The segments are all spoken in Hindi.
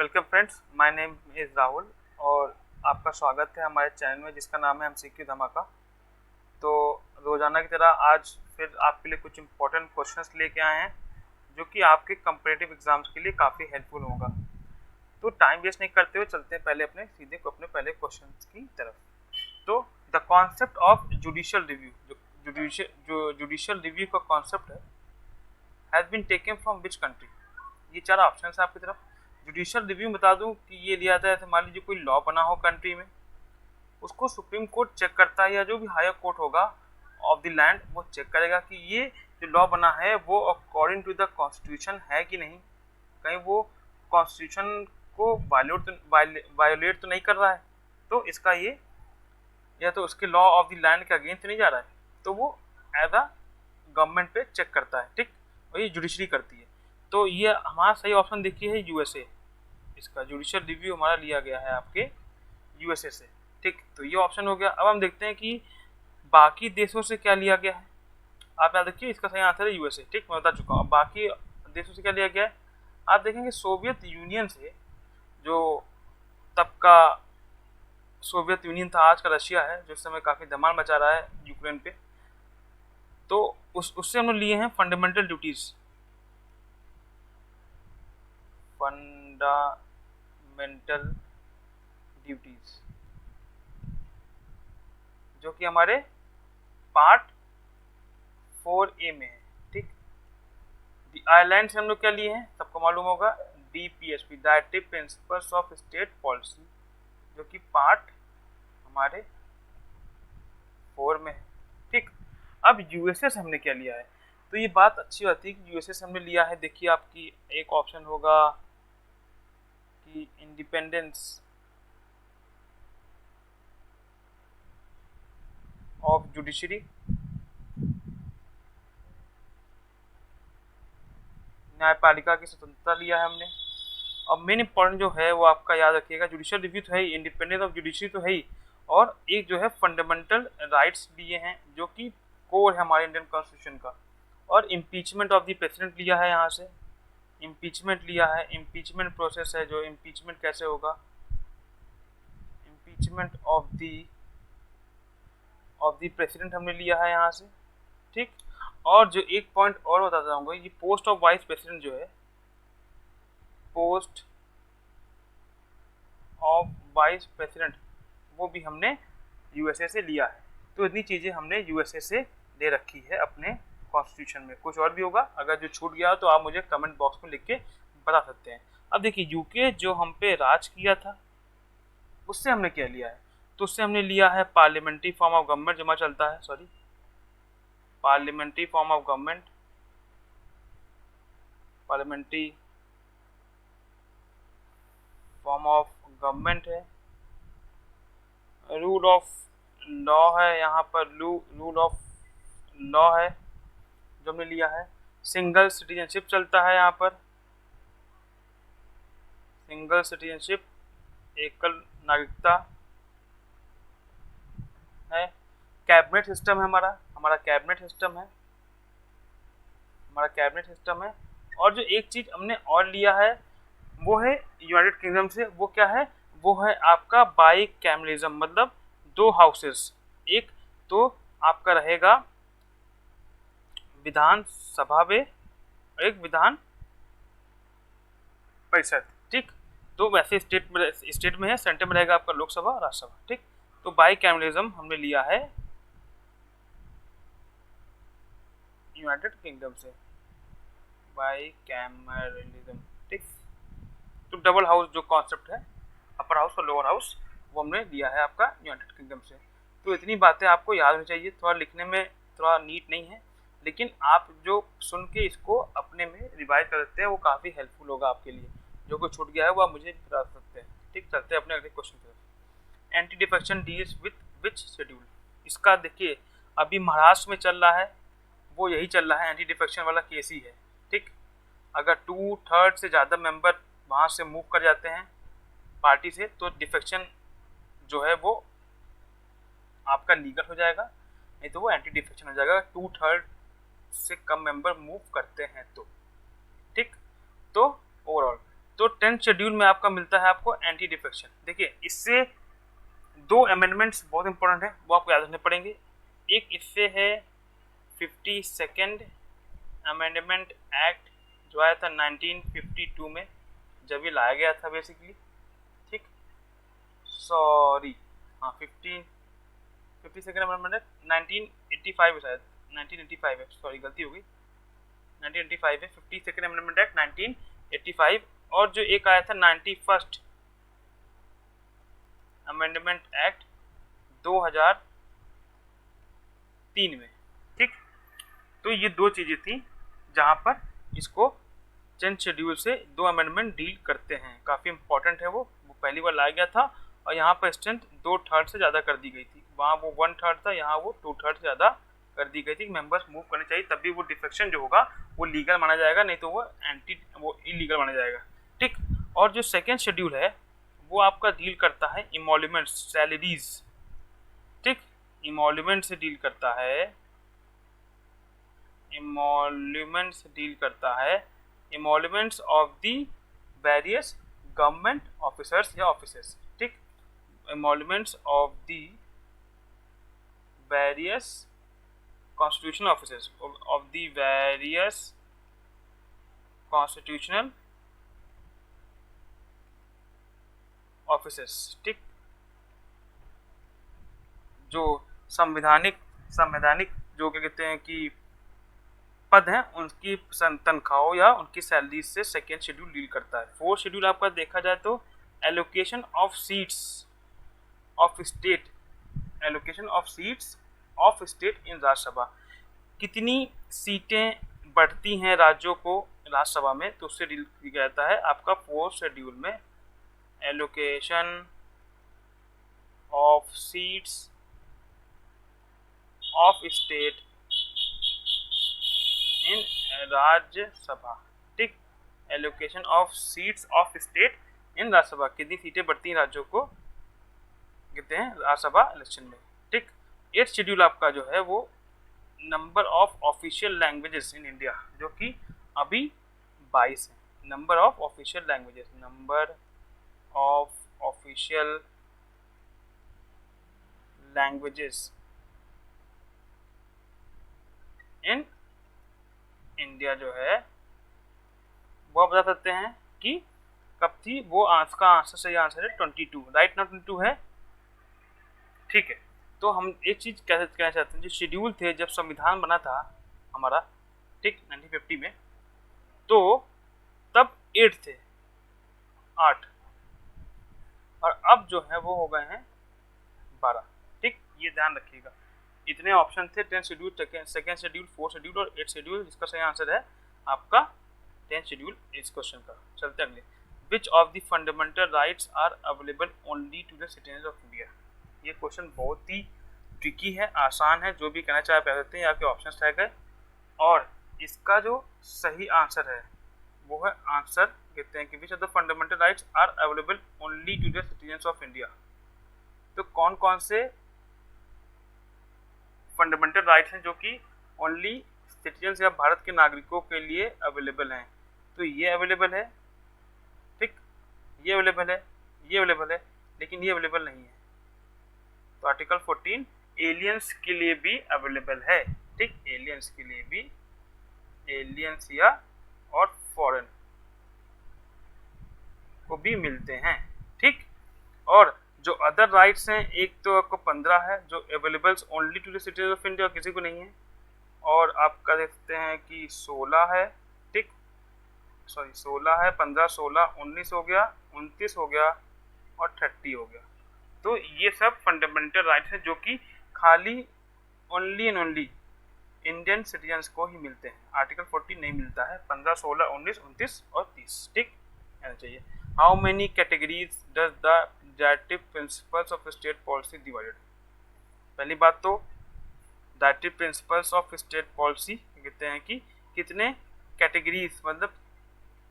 Welcome friends, my name is Rahul और आपका स्वागत है हमारे चैनल में जिसका नाम है एमसीक्यू धमाका। तो रोज़ाना की तरह आज फिर आपके लिए कुछ इम्पोर्टेंट क्वेश्चंस लेके आए हैं जो कि आपके कम्पिटिटिव एग्जाम्स के लिए काफ़ी हेल्पफुल होगा। तो टाइम वेस्ट नहीं करते हुए चलते हैं पहले अपने पहले क्वेश्चंस की तरफ। तो the concept of judicial review, जो जुडिशियल रिव्यू का कॉन्सेप्ट है, has been taken from which country. ये चार ऑप्शन है आपकी तरफ। जुडिशियल रिव्यू बता दूं कि ये लिया जाता है, जैसे मान लीजिए कोई लॉ बना हो कंट्री में, उसको सुप्रीम कोर्ट चेक करता है या जो भी हायर कोर्ट होगा ऑफ द लैंड वो चेक करेगा कि ये जो लॉ बना है वो अकॉर्डिंग टू द कॉन्स्टिट्यूशन है कि नहीं, कहीं वो कॉन्स्टिट्यूशन को वायोलेट तो नहीं कर रहा है, तो इसका ये या तो उसके लॉ ऑफ द लैंड के अगेंस्ट नहीं जा रहा है, तो वो एज अ गवर्नमेंट पे चेक करता है। ठीक, और ये जुडिशरी करती है। तो ये हमारा सही ऑप्शन देखिए है यूएसए। इसका जुडिशियल रिव्यू हमारा लिया गया है आपके यूएसए से। ठीक, तो ये ऑप्शन हो गया। अब हम देखते हैं कि बाकी देशों से क्या लिया गया है। आप याद रखिए इसका सही आंसर है यूएसए। ठीक, मैं बता चुका हूँ। बाकी देशों से क्या लिया गया है, आप देखेंगे सोवियत यूनियन से, जो तब का सोवियत यूनियन था, आज का रशिया है, जो इस समय काफ़ी धमाल मचा रहा है यूक्रेन पे। तो उससे हम लोग लिए हैं फंडामेंटल ड्यूटीज़, फंडामेंटल ड्यूटीज़, जो कि हमारे पार्ट 4A में है। ठीक, आयरलैंड से हम लोग क्या लिए हैं, सबको मालूम होगा, DPSP, directive principles of state policy, जो कि पार्ट हमारे 4 में है। ठीक, अब यूएसए से हमने क्या लिया है, तो ये बात अच्छी बात है कि यूएसए से हमने लिया है। देखिए आपकी एक ऑप्शन होगा कि इंडिपेंडेंस ऑफ जुडिशरी, न्यायपालिका की स्वतंत्रता लिया है हमने। और मेन इंपॉर्टेंट जो है वो आपका याद रखिएगा, जुडिशियल रिव्यू तो है ही, इंडिपेंडेंस ऑफ जुडिशरी तो है ही, और एक जो है फंडामेंटल राइट्स लिए हैं जो कि कोर है हमारे इंडियन कॉन्स्टिट्यूशन का। और इम्पीचमेंट ऑफ द प्रेसिडेंट लिया है, यहाँ से इम्पीचमेंट लिया है। इम्पीचमेंट प्रोसेस है, जो इम्पीचमेंट कैसे होगा, इम्पीचमेंट ऑफ द प्रेसिडेंट हमने लिया है यहाँ से। ठीक, और जो एक पॉइंट और बताता चाहूँगा, ये पोस्ट ऑफ वाइस प्रेसिडेंट जो है, पोस्ट ऑफ वाइस प्रेसिडेंट, वो भी हमने यूएसए से लिया है। तो इतनी चीज़ें हमने यूएसए से ले रखी है अपने कॉन्स्टिट्यूशन में। कुछ और भी होगा, अगर जो छूट गया तो आप मुझे कमेंट बॉक्स में लिख के बता सकते हैं। अब देखिए यूके जो हम पे राज किया था, उससे हमने क्या लिया है, तो उससे हमने लिया है पार्लियामेंट्री फॉर्म ऑफ गवर्नमेंट, जमा चलता है, sorry, parliamentary form of government, parliamentary form of government है। रूल ऑफ लॉ है, यहाँ पर रूल ऑफ लॉ है जो हमने लिया है। सिंगल सिटीजनशिप चलता है यहाँ पर, सिंगल सिटीजनशिप, एकल नागरिकता है। कैबिनेट सिस्टम है हमारा कैबिनेट सिस्टम है, हमारा कैबिनेट सिस्टम है। और जो एक चीज़ हमने और लिया है वो है यूनाइटेड किंगडम से, वो क्या है, वो है आपका बाई कैमरलिज्म, मतलब 2 हाउसेस, एक तो आपका रहेगा विधान सभा में, एक विधान परिषद। ठीक, तो वैसे स्टेट में है, सेंटर में रहेगा आपका लोकसभा और राज्यसभा। ठीक, तो बाई कैमरलिज्म हमने लिया है यूनाइटेड किंगडम से, बाई कैमरलिज्म। ठीक, तो डबल हाउस जो कॉन्सेप्ट है, अपर हाउस और लोअर हाउस, वो हमने लिया है आपका यूनाइटेड किंगडम से। तो इतनी बातें आपको याद होनी चाहिए। थोड़ा लिखने में थोड़ा नीट नहीं है, लेकिन आप जो सुन के इसको अपने में रिवाइज कर सकते हैं, वो काफ़ी हेल्पफुल होगा आपके लिए। जो कुछ छूट गया है वो आप मुझे बता सकते हैं। ठीक, चलते हैं अपने अगले क्वेश्चन की तरफ। Anti defection deals with which schedule. इसका देखिए अभी महाराष्ट्र में चल रहा है, वो यही चल रहा है, एंटी डिफेक्शन वाला केस ही है। ठीक, अगर 2/3 से ज़्यादा मेंबर वहाँ से मूव कर जाते हैं पार्टी से, तो डिफेक्शन जो है वो आपका लीगल हो जाएगा, नहीं तो वो एंटी डिफेक्शन हो जाएगा। 2/3 से कम मेंबर मूव करते हैं तो। ठीक, तो ओवरऑल तो 10th शेड्यूल में आपका मिलता है आपको एंटी डिफेक्शन। देखिए इससे दो अमेंडमेंट्स बहुत इंपॉर्टेंट है, वो आपको याद रखने पड़ेंगे। एक इससे है 52nd अमेंडमेंट एक्ट जो आया था 1952 में, जब ये लाया गया था बेसिकली, ठीक, सॉरी हाँ 52nd अमेंडमेंट एक्ट 1985 है शायद, 1985 है, सॉरी गलती हो गई, 1985 है 52nd अमेंडमेंट एक्ट 1985। और जो एक आया था 91st अमेंडमेंट एक्ट 2003 में, ठीक। तो ये दो चीज़ें थी जहाँ पर इसको 10th शेड्यूल से दो अमेंडमेंट डील करते हैं। काफ़ी इंपॉर्टेंट है वो पहली बार लाया गया था और यहाँ पर स्ट्रेंथ 2/3 से ज़्यादा कर दी गई थी। वहाँ वो 1/3 था, यहाँ वो 2/3 से ज़्यादा कर दी गई थी। मेंबर्स मूव करने चाहिए, तभी वो डिफेक्शन जो होगा वो लीगल माना जाएगा, नहीं तो वो इलीगल माना जाएगा, ठीक। और जो सेकेंड शेड्यूल है वो आपका डील करता है इमोल्यूमेंट्स, सैलरीज, ठीक, इमोल्यूमेंट से डील करता है, emoluments of the various government officers या ऑफिसर्स, ठीक, emoluments of the various constitutional officers, of the various constitutional officers, ठीक। जो संवैधानिक जो क्या कहते हैं कि पद हैं, उनकी तनख्वाहों या उनकी सैलरी से सेकेंड शेड्यूल डील करता है। फोर्थ शेड्यूल आपका देखा जाए तो allocation of seats of state, allocation of seats of state in Rajya Sabha, कितनी सीटें बढ़ती हैं राज्यों को राज्यसभा में, तो उससे डील किया जाता है आपका फोर्थ शेड्यूल में। Allocation of seats of state in Rajya Sabha, ठीक, allocation of seats of state in Rajya Sabha, कितनी सीटें बढ़ती हैं राज्यों को कहते हैं राज्यसभा इलेक्शन में, ठीक। 8th शेड्यूल आपका जो है वो number of official languages in India, जो कि अभी 22 है। Number of official languages, number of official languages in India जो है वो बता सकते हैं कि कब थी वो। का आंसर सही आंसर है 22, राइट ना 22 है, ठीक है। तो हम एक चीज़ कहना चाहते हैं, जो शेड्यूल थे जब संविधान बना था हमारा, ठीक, 1950 में, तो तब 8 थे, 8, और अब जो है वो हो गए हैं 12, ठीक, ये ध्यान रखिएगा। इतने ऑप्शन थे 10th schedule, second schedule, 4th schedule और 8th शेड्यूल, जिसका सही आंसर है आपका 10th शेड्यूल इस क्वेश्चन का। चलते अगले, which of the fundamental rights are available only to the citizen of India. ये क्वेश्चन बहुत ही ट्रिकी है, आसान है, जो भी कहना चाहे कह सकते हैं, आपके ऑप्शन रह गए। और इसका जो सही आंसर है वो है आंसर कहते हैं कि which of the fundamental rights are available only to the citizen of India. तो कौन कौन से फंडामेंटल राइट्स हैं जो कि ओनली सिटीजन या भारत के नागरिकों के लिए अवेलेबल हैं? तो ये अवेलेबल है, ठीक, ये अवेलेबल है, ये अवेलेबल है, लेकिन ये अवेलेबल नहीं है। तो आर्टिकल 14 एलियंस के लिए भी अवेलेबल है, ठीक, एलियंस के लिए भी, एलियंस या और फॉरेन को भी मिलते हैं, ठीक। और जो अदर राइट्स हैं, एक तो आपको 15 है जो available only to the citizen of India, किसी को नहीं है। और आप कह सकते हैं कि 16 है, ठीक, सॉरी 16 है, 15, 16, 19 हो गया, 29 हो गया और 30 हो गया। तो ये सब फंडामेंटल राइट्स हैं जो कि खाली only and only Indian citizens को ही मिलते हैं। आर्टिकल 14 नहीं मिलता है, 15, 16, 19, 29 और 30, ठीक रहना चाहिए। How many categories does the directive principles of state policy divided. पहली बात तो directive principles of state policy कहते हैं कि कितने कैटेगरीज, मतलब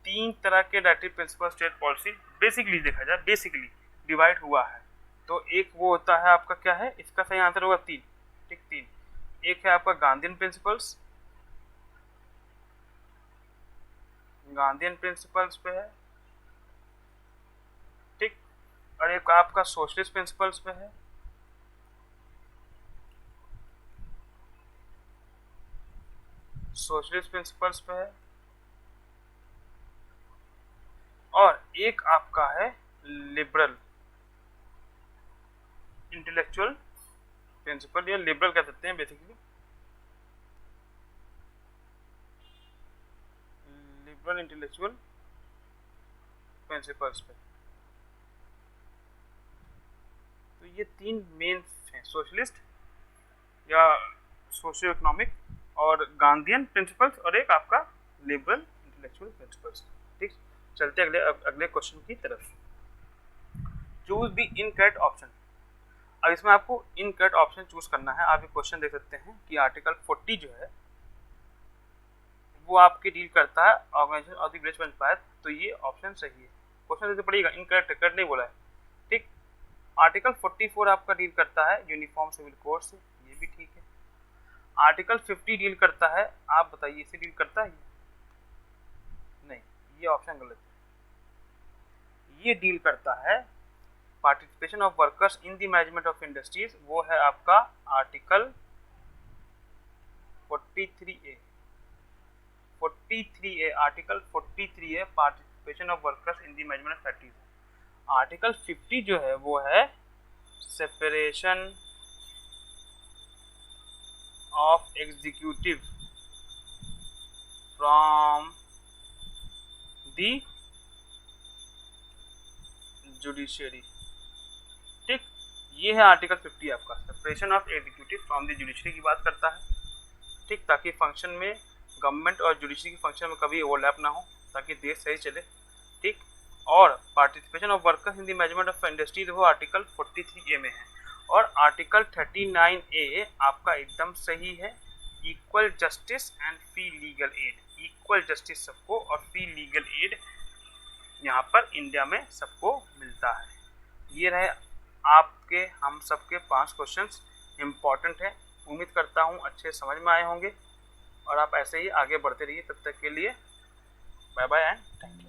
3 तरह के directive principle state policy basically देखा जाए, बेसिकली डिवाइड हुआ है। तो एक वो होता है आपका क्या है, इसका सही आंसर होगा 3, ठीक, 3। एक है आपका गांधीयन प्रिंसिपल्स, गांधीयन प्रिंसिपल्स पे है, और एक आपका सोशलिस्ट प्रिंसिपल्स पे है, सोशलिस्ट प्रिंसिपल्स पे है, और एक आपका है लिबरल इंटेलेक्चुअल प्रिंसिपल, या लिबरल कह सकते हैं बेसिकली, लिबरल इंटेलेक्चुअल प्रिंसिपल्स पे। तो ये तीन मेन हैं, सोशलिस्ट या सोशियो इकोनॉमिक और गांधीयन प्रिंसिपल्स, और एक आपका लिबरल इंटेलेक्चुअल प्रिंसिपल्स। ठीक, चलते अगले अगले क्वेश्चन की तरफ। Choose the incorrect option. अब इसमें आपको इनकरेक्ट ऑप्शन चूज करना है। आप ये क्वेश्चन देख सकते हैं कि आर्टिकल 40 जो है वो आपकी डील करता है organization of the village panchayat, तो ये ऑप्शन सही है। क्वेश्चन देते पड़ेगा, इनकरेक्ट करेक्ट नहीं बोला है। ठीक, आर्टिकल 44 आपका डील करता है यूनिफॉर्म सिविल कोड से, ये भी ठीक है। आर्टिकल 50 डील करता है, आप बताइए इसे डील करता है? नहीं, ये ऑप्शन गलत है। ये डील करता है participation of workers in the management of industries, वो है आपका article 43A। 43A, article 43A participation of workers in the management of factories. Article 50 जो है वो है separation of executive from the judiciary. ठीक, ये है आर्टिकल 50 आपका, separation of executive from the judiciary की बात करता है। ठीक, ताकि फंक्शन में गवर्नमेंट और जुडिशरी के फंक्शन में कभी ओवरलैप ना हो, ताकि देश सही चले। ठीक, और participation of workers in the management of industries वो आर्टिकल 43A में है। और आर्टिकल 39A आपका एकदम सही है, equal justice and free legal aid. Equal justice सबको और फ्री लीगल एड यहाँ पर इंडिया में सबको मिलता है। ये रहे आपके हम सबके 5 क्वेश्चंस, इम्पॉर्टेंट है। उम्मीद करता हूँ अच्छे समझ में आए होंगे, और आप ऐसे ही आगे बढ़ते रहिए। तब तक के लिए bye bye and thank you.